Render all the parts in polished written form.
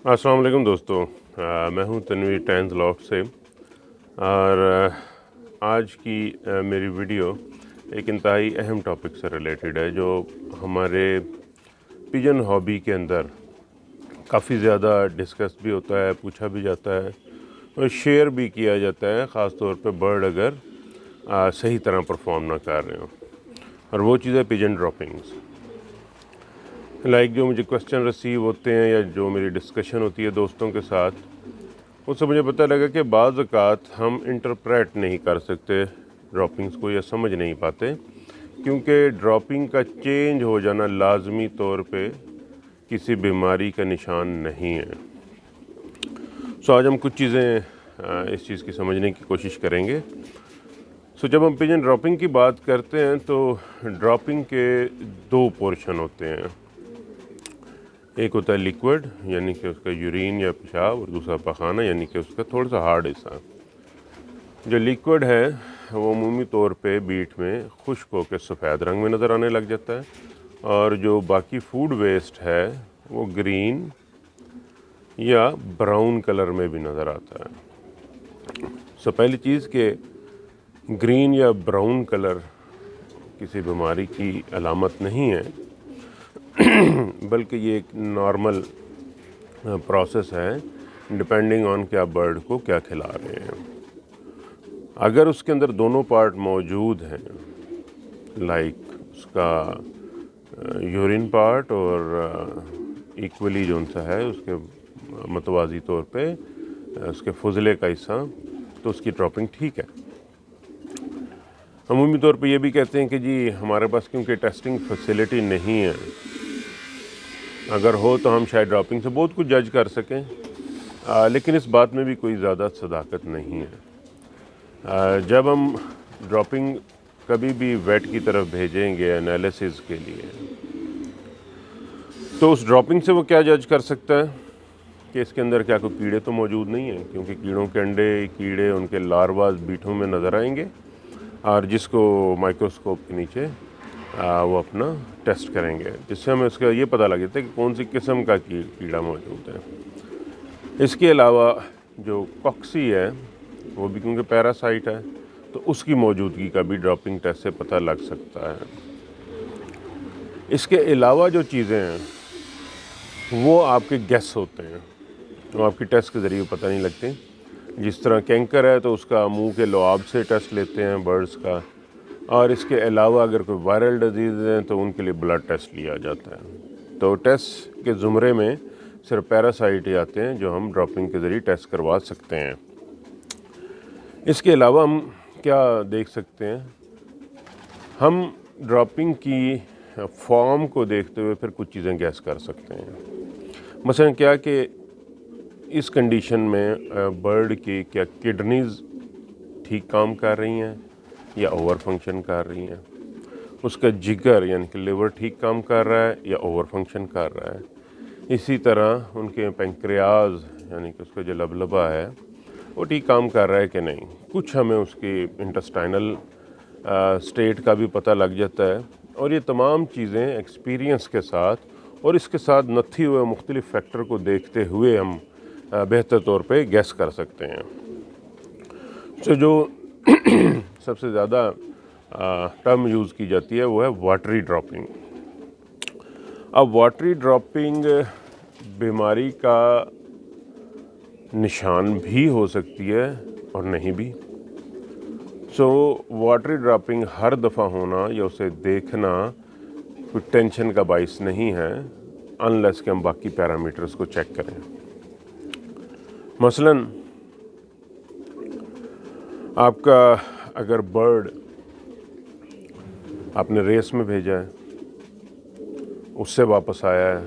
अस्सलाम वालेकुम दोस्तों। मैं हूं तनवीर टैंस लॉफ्ट से और आज की मेरी वीडियो एक इंतहाई अहम टॉपिक से रिलेटेड है जो हमारे पिजन हॉबी के अंदर काफ़ी ज़्यादा डिस्कस भी होता है, पूछा भी जाता है और शेयर भी किया जाता है, ख़ास तौर पे बर्ड अगर सही तरह परफॉर्म ना कर रहे हो। और वो चीज़ है पिजन ड्रॉपिंग्स। जो मुझे क्वेश्चन रिसीव होते हैं या जो मेरी डिस्कशन होती है दोस्तों के साथ, उससे मुझे पता लगा कि बाज़ औक़ात हम इंटरप्रेट नहीं कर सकते ड्रॉपिंग्स को या समझ नहीं पाते, क्योंकि ड्रॉपिंग का चेंज हो जाना लाजमी तौर पे किसी बीमारी का निशान नहीं है। आज हम कुछ चीज़ें इस चीज़ की समझने की कोशिश करेंगे। जब हम पिजन ड्रॉपिंग की बात करते हैं तो ड्रॉपिंग के दो पोर्शन होते हैं। एक होता है लिक्विड, यानी कि उसका यूरिन या पेशाब, और दूसरा पखाना, यानी कि उसका थोड़ा सा हार्ड हिस्सा। जो लिक्विड है वो अमूमी तौर पे बीट में खुश्क होकर सफ़ेद रंग में नज़र आने लग जाता है, और जो बाकी फूड वेस्ट है वो ग्रीन या ब्राउन कलर में भी नज़र आता है। पहली चीज़ कि ग्रीन या ब्राउन कलर किसी बीमारी की अलामत नहीं है, बल्कि ये एक नॉर्मल प्रोसेस है डिपेंडिंग ऑन कि आप बर्ड को क्या खिला रहे हैं। अगर उसके अंदर दोनों पार्ट मौजूद हैं, उसका यूरिन पार्ट और इक्वली जो सा है उसके मतवाज़ी तौर पे उसके फुजले का हिस्सा, तो उसकी ड्रॉपिंग ठीक है। अमूमी तौर पे ये भी कहते हैं कि जी हमारे पास क्योंकि टेस्टिंग फैसिलिटी नहीं है, अगर हो तो हम शायद ड्रॉपिंग से बहुत कुछ जज कर सकें, लेकिन इस बात में भी कोई ज़्यादा सदाकत नहीं है। जब हम ड्रॉपिंग कभी भी वेट की तरफ भेजेंगे एनालिसिस के लिए, तो उस ड्रॉपिंग से वो क्या जज कर सकता है कि इसके अंदर क्या कोई कीड़े तो मौजूद नहीं हैं, क्योंकि कीड़ों के अंडे, कीड़े, उनके लार्वास बीटों में नज़र आएंगे, और जिसको माइक्रोस्कोप के नीचे वो अपना टेस्ट करेंगे, जिससे हमें उसका ये पता लग जाता है कि कौन सी किस्म का कीड़ा मौजूद है। इसके अलावा जो कॉक्सी है वो भी क्योंकि पैरासाइट है, तो उसकी मौजूदगी का भी ड्रॉपिंग टेस्ट से पता लग सकता है। इसके अलावा जो चीज़ें हैं वो आपके गेस होते हैं, वो आपकी टेस्ट के ज़रिए पता नहीं लगते। जिस तरह कैंकर है तो उसका मुंह के लुआब से टेस्ट लेते हैं बर्ड्स का, और इसके अलावा अगर कोई वायरल डिजीज़ है तो उनके लिए ब्लड टेस्ट लिया जाता है। तो टेस्ट के ज़ुमरे में सिर्फ पैरासाइट ही आते हैं जो हम ड्रॉपिंग के ज़रिए टेस्ट करवा सकते हैं। इसके अलावा हम क्या देख सकते हैं, हम ड्रॉपिंग की फॉर्म को देखते हुए फिर कुछ चीज़ें गैस कर सकते हैं। मसलन क्या कि इस कंडीशन में बर्ड की क्या किडनीज़ ठीक काम कर रही हैं या ओवर फंक्शन कर रही हैं, उसका जिगर यानी कि लिवर ठीक काम कर रहा है या ओवर फंक्शन कर रहा है, इसी तरह उनके पेंक्रियाज यानी कि उसका जो लबलबा है वो ठीक काम कर रहा है कि नहीं। कुछ हमें उसकी इंटेस्टाइनल स्टेट का भी पता लग जाता है, और ये तमाम चीज़ें एक्सपीरियंस के साथ और इसके साथ नत्थी हुए मुख्तलिफ फैक्टर को देखते हुए हम बेहतर तौर पे गैस कर सकते हैं। जो सबसे ज़्यादा टर्म यूज़ की जाती है वो है वाटरी ड्रॉपिंग। अब वाटरी ड्रॉपिंग बीमारी का निशान भी हो सकती है और नहीं भी। वाटरी ड्रॉपिंग हर दफ़ा होना या उसे देखना कोई टेंशन का बाइस नहीं है, अनलेस कि हम बाकी पैरामीटर्स को चेक करें। मसलन आपका अगर बर्ड आपने रेस में भेजा है, उससे वापस आया है,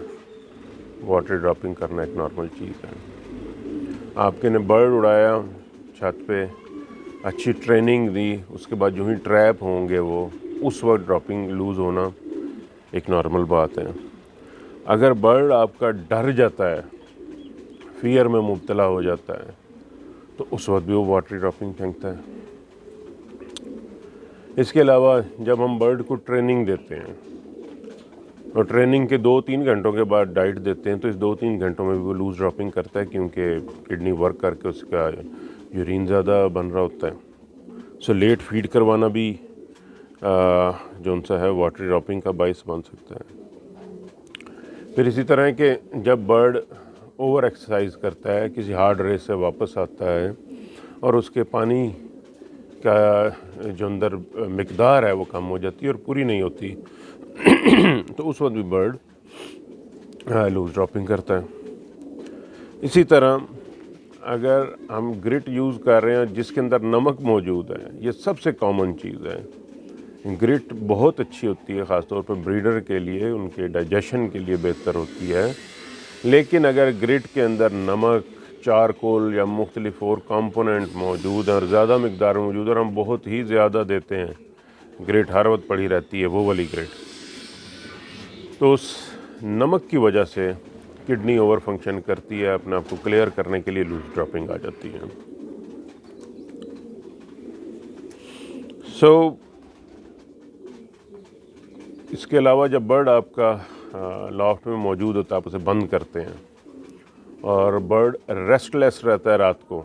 वाटर ड्रॉपिंग करना एक नॉर्मल चीज़ है। आपके ने बर्ड उड़ाया, छत पे अच्छी ट्रेनिंग दी, उसके बाद जो ही ट्रैप होंगे वो उस वक्त ड्रॉपिंग लूज़ होना एक नॉर्मल बात है। अगर बर्ड आपका डर जाता है, फियर में मुब्तला हो जाता है, तो उस वक्त भी वो वाटरी ड्रॉपिंग फेंकता है। इसके अलावा जब हम बर्ड को ट्रेनिंग देते हैं और ट्रेनिंग के 2-3 घंटों के बाद डाइट देते हैं, तो इस 2-3 घंटों में भी वो लूज़ ड्रॉपिंग करता है, क्योंकि किडनी वर्क करके उसका यूरिन ज़्यादा बन रहा होता है। सो लेट फीड करवाना भी जो उनसा है वाटर ड्रॉपिंग का बाइस बन सकता है। फिर इसी तरह के जब बर्ड ओवर एक्सरसाइज करता है, किसी हार्ड रेस से वापस आता है और उसके पानी का जो अंदर मिकदार है वो कम हो जाती है और पूरी नहीं होती तो उस वक्त भी बर्ड लूज ड्रॉपिंग करता है। इसी तरह अगर हम ग्रिट यूज़ कर रहे हैं जिसके अंदर नमक मौजूद है, ये सबसे कॉमन चीज़ है। ग्रिट बहुत अच्छी होती है, ख़ासतौर पर ब्रीडर के लिए, उनके डाइजेशन के लिए बेहतर होती है। लेकिन अगर ग्रिट के अंदर नमक, चारकोल या मुख्तलिफ और कंपोनेंट मौजूद हैं और ज़्यादा मकदार मौजूद है और हम बहुत ही ज़्यादा देते हैं, ग्रिट हर वक्त पड़ी रहती है वो वाली ग्रिट, तो उस नमक की वजह से किडनी ओवर फंक्शन करती है, अपने आप को क्लियर करने के लिए लूज ड्रॉपिंग आ जाती है। इसके अलावा जब बर्ड आपका लॉफ्ट में मौजूद होता है, आप उसे बंद करते हैं और बर्ड रेस्टलेस रहता है रात को,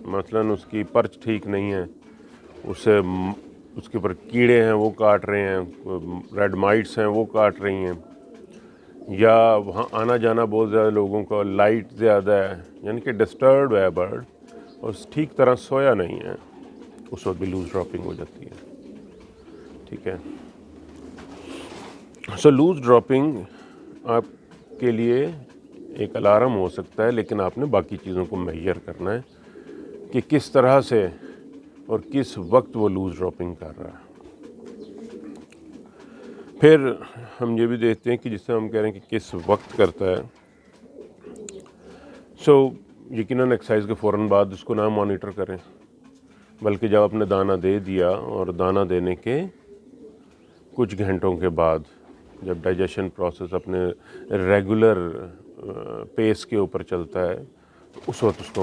मसलन उसकी परच ठीक नहीं है, उसके ऊपर कीड़े हैं वो काट रहे हैं, रेड माइट्स हैं वो काट रही हैं, या वहाँ आना जाना बहुत ज़्यादा लोगों का, लाइट ज़्यादा है, यानी कि डिस्टर्ब है बर्ड और ठीक तरह सोया नहीं है, उस वक्त भी लूज ड्रॉपिंग हो जाती है। ठीक है, सो लूज ड्रॉपिंग आपके लिए एक अलार्म हो सकता है, लेकिन आपने बाकी चीज़ों को मेजर करना है कि किस तरह से और किस वक्त वो लूज ड्रॉपिंग कर रहा है। फिर हम ये भी देखते हैं कि जिससे हम कह रहे हैं कि किस वक्त करता है, सो यकीनन एक्सरसाइज के फ़ौरन बाद उसको ना मॉनिटर करें, बल्कि जब आपने दाना दे दिया और दाना देने के कुछ घंटों के बाद, जब डाइजेशन प्रोसेस अपने रेगुलर पेस के ऊपर चलता है, तो उस वक्त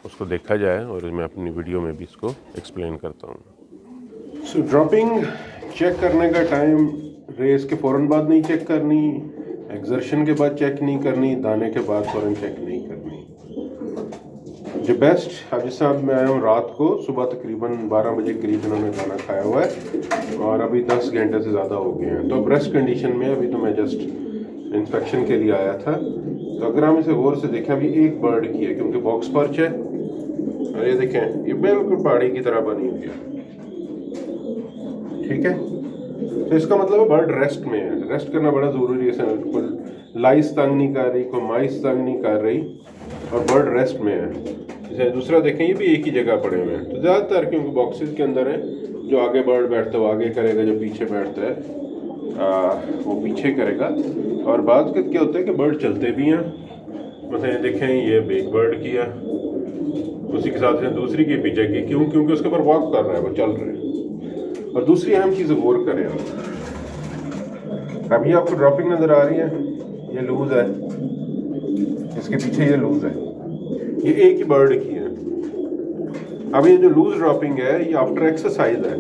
उसको देखा जाए, और मैं अपनी वीडियो में भी इसको एक्सप्लेन करता हूँ। सो ड्रॉपिंग चेक करने का टाइम रेस के फ़ौरन बाद नहीं चेक करनी, एक्सर्शन के बाद चेक नहीं करनी, दाने के बाद फ़ौरन चेक नहीं करनी। जो बेस्ट, अब जिस मैं आया हूँ रात को, सुबह तकरीबन 12 बजे करीब इन्होंने खाना खाया हुआ है और अभी 10 घंटे से ज़्यादा हो गए हैं, तो अब रेस्ट कंडीशन में, अभी तो मैं जस्ट इंस्पेक्शन के लिए आया था। तो अगर हम इसे गौर से देखें, अभी एक बर्ड की है क्योंकि बॉक्स पर्च है, और ये देखें ये बिल्कुल पहाड़ी की तरह बनी हुई है। ठीक है, तो इसका मतलब है बर्ड रेस्ट में है। रेस्ट करना बड़ा ज़रूरी है, कोई लाइस तंग नहीं कर रही, कोई माइस तंग नहीं कर रही, और बर्ड रेस्ट में है। जैसे दूसरा देखें, ये भी एक ही जगह पड़े हुए हैं, तो ज़्यादातर क्योंकि बॉक्सेस के अंदर है, जो आगे बर्ड बैठता है वो आगे करेगा, जो पीछे बैठता है वो पीछे करेगा। और बाद के क्या होता है कि बर्ड चलते भी हैं, मतलब देखें ये एक बर्ड किया, उसी के साथ दूसरी की पीछे की, क्यों? क्योंकि उसके ऊपर वॉक कर रहा है, वो चल रहे हैं। और दूसरी अहम चीज़ गौर करें, अभी आपको ड्रॉपिंग नज़र आ रही है, ये लूज है, इसके पीछे ये लूज है, ये एक ही बर्ड की है। अब ये जो लूज ड्रॉपिंग है ये आफ्टर एक्सरसाइज है,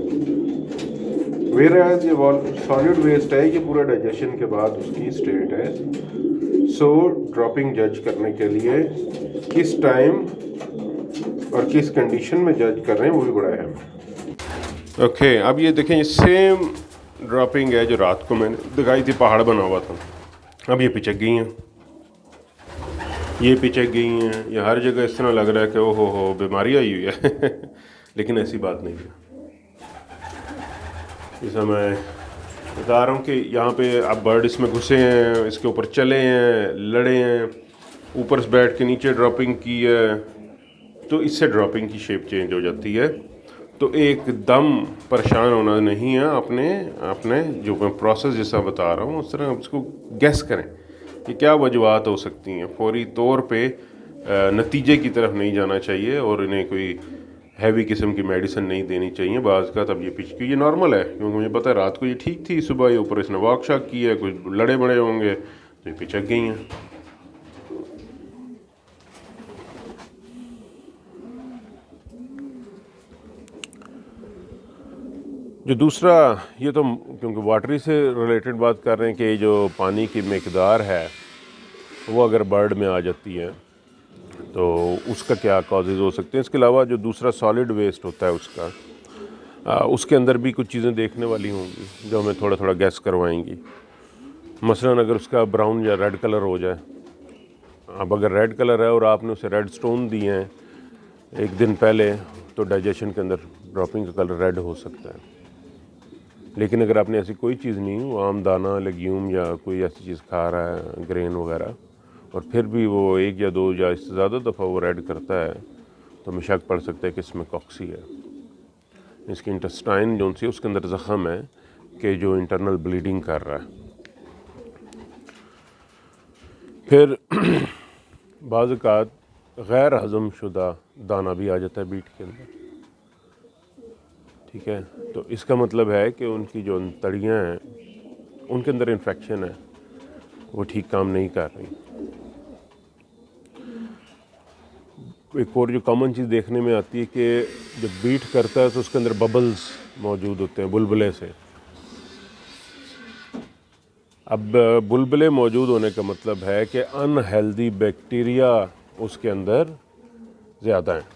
वेयर ये सॉलिड वेस्ट है, ये पूरा डाइजेशन के बाद उसकी स्टेट है। सो ड्रॉपिंग जज करने के लिए किस टाइम और किस कंडीशन में जज कर रहे हैं वो भी बड़ा है। ओके, अब ये देखें, ये सेम ड्रॉपिंग है जो रात को मैंने दिखाई थी, पहाड़ बना हुआ था, अब ये पिचक गई हैं, ये पिचक गई हैं, ये हर जगह इस तरह लग रहा है कि ओहो हो बीमारी आई हुई है लेकिन ऐसी बात नहीं है। जैसा मैं बता रहा हूँ कि यहाँ पे अब बर्ड इसमें घुसे हैं, इसके ऊपर चले हैं, लड़े हैं, ऊपर से बैठ के नीचे ड्रॉपिंग की है, तो इससे ड्रॉपिंग की शेप चेंज हो जाती है। तो एकदम परेशान होना नहीं है, अपने जो मैं प्रोसेस जैसा बता रहा हूँ उस तरह उसको गैस करें कि क्या वजूहत हो सकती हैं। फौरी तौर पे नतीजे की तरफ नहीं जाना चाहिए और इन्हें कोई हैवी किस्म की मेडिसिन नहीं देनी चाहिए। बाज़ का तब ये पिचकी ये नॉर्मल है, क्योंकि मुझे पता है रात को ये ठीक थी, सुबह ये ऊपर इसने वॉक शॉक की है, कुछ लड़े बड़े होंगे तो ये पिचक गई हैं। जो दूसरा, ये तो क्योंकि वाटरी से रिलेटेड बात कर रहे हैं कि जो पानी की मिकदार है वो अगर बर्ड में आ जाती है तो उसका क्या कॉजेज़ हो सकते हैं। इसके अलावा जो दूसरा सॉलिड वेस्ट होता है उसका, उसके अंदर भी कुछ चीज़ें देखने वाली होंगी जो हमें थोड़ा थोड़ा गैस करवाएंगी। मसलन अगर उसका ब्राउन या रेड कलर हो जाए, अब अगर रेड कलर है और आपने उसे रेड स्टोन दिए हैं एक दिन पहले, तो डाइजेशन के अंदर ड्रॉपिंग का कलर रेड हो सकता है। लेकिन अगर आपने ऐसी कोई चीज़ नहीं, वो आम दाना, लेग्यूम या कोई ऐसी चीज़ खा रहा है, ग्रेन वगैरह, और फिर भी वो एक या दो या इससे ज़्यादा दफ़ा वो रेड करता है, तो हमें शक पड़ सकता है कि इसमें कॉक्सी है। इसकी इंटेस्टाइन जो सी उसके अंदर ज़ख़म है कि जो इंटरनल ब्लीडिंग कर रहा है। फिर बाज़ औक़ात गैर हज़म शुदा दाना भी आ जाता है बीट के अंदर, ठीक है। तो इसका मतलब है कि उनकी जो तड़ियाँ हैं उनके अंदर इन्फेक्शन है, वो ठीक काम नहीं कर रही। एक और जो कॉमन चीज़ देखने में आती है कि जब बीट करता है तो उसके अंदर बबल्स मौजूद होते हैं बुलबुले से। अब बुलबुले मौजूद होने का मतलब है कि अनहेल्दी बैक्टीरिया उसके अंदर ज़्यादा हैं।